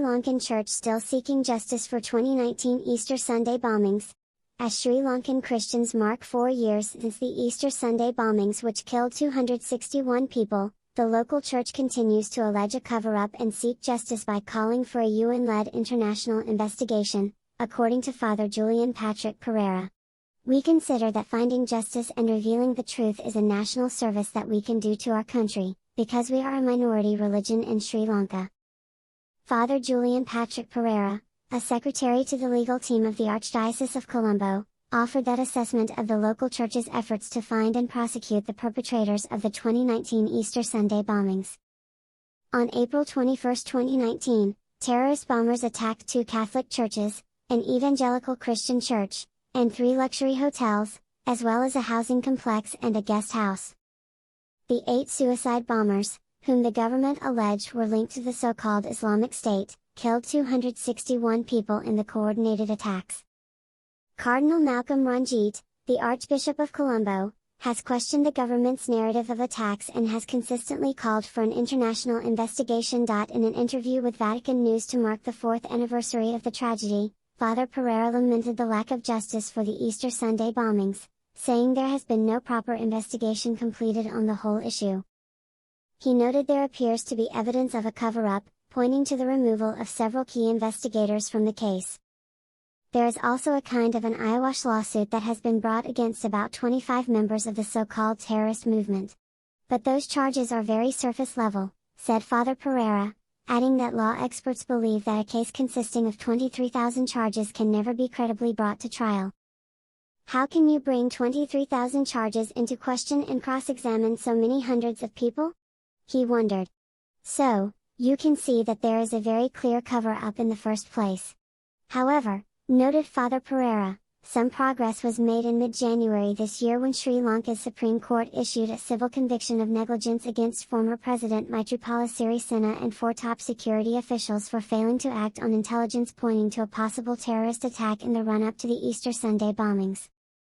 Lankan Church still seeking justice for 2019 Easter Sunday bombings. As Sri Lankan Christians mark 4 years since the Easter Sunday bombings which killed 261 people, the local church continues to allege a cover-up and seek justice by calling for a UN-led international investigation, according to Father Julian Patrick Pereira. We consider that finding justice and revealing the truth is a national service that we can do to our country, because we are a minority religion in Sri Lanka. Father Julian Patrick Pereira, a secretary to the legal team of the Archdiocese of Colombo, offered that assessment of the local church's efforts to find and prosecute the perpetrators of the 2019 Easter Sunday bombings. On April 21, 2019, terrorist bombers attacked 2 Catholic churches, an evangelical Christian church, and 3 luxury hotels, as well as a housing complex and a guest house. The 8 suicide bombers, whom the government alleged were linked to the so-called Islamic State, killed 261 people in the coordinated attacks. Cardinal Malcolm Ranjit, the Archbishop of Colombo, has questioned the government's narrative of attacks and has consistently called for an international investigation. In an interview with Vatican News to mark the 4th anniversary of the tragedy, Father Pereira lamented the lack of justice for the Easter Sunday bombings, saying there has been no proper investigation completed on the whole issue. He noted there appears to be evidence of a cover-up, pointing to the removal of several key investigators from the case. There is also a kind of an eyewash lawsuit that has been brought against about 25 members of the so-called terrorist movement. But those charges are very surface level, said Father Pereira, adding that law experts believe that a case consisting of 23,000 charges can never be credibly brought to trial. How can you bring 23,000 charges into question and cross-examine so many hundreds of people? He wondered. So, you can see that there is a very clear cover-up in the first place. However, noted Father Pereira, some progress was made in mid-January this year when Sri Lanka's Supreme Court issued a civil conviction of negligence against former President Maithripala Sirisena and 4 top security officials for failing to act on intelligence pointing to a possible terrorist attack in the run-up to the Easter Sunday bombings.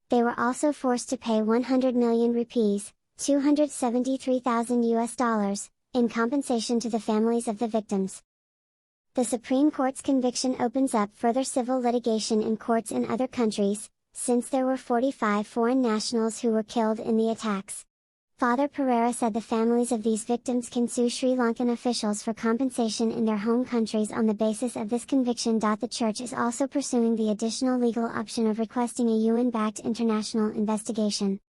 They were also forced to pay 100 million rupees, $273,000, in compensation to the families of the victims. The Supreme Court's conviction opens up further civil litigation in courts in other countries, since there were 45 foreign nationals who were killed in the attacks. Father Pereira said the families of these victims can sue Sri Lankan officials for compensation in their home countries on the basis of this conviction. The Church is also pursuing the additional legal option of requesting a UN-backed international investigation.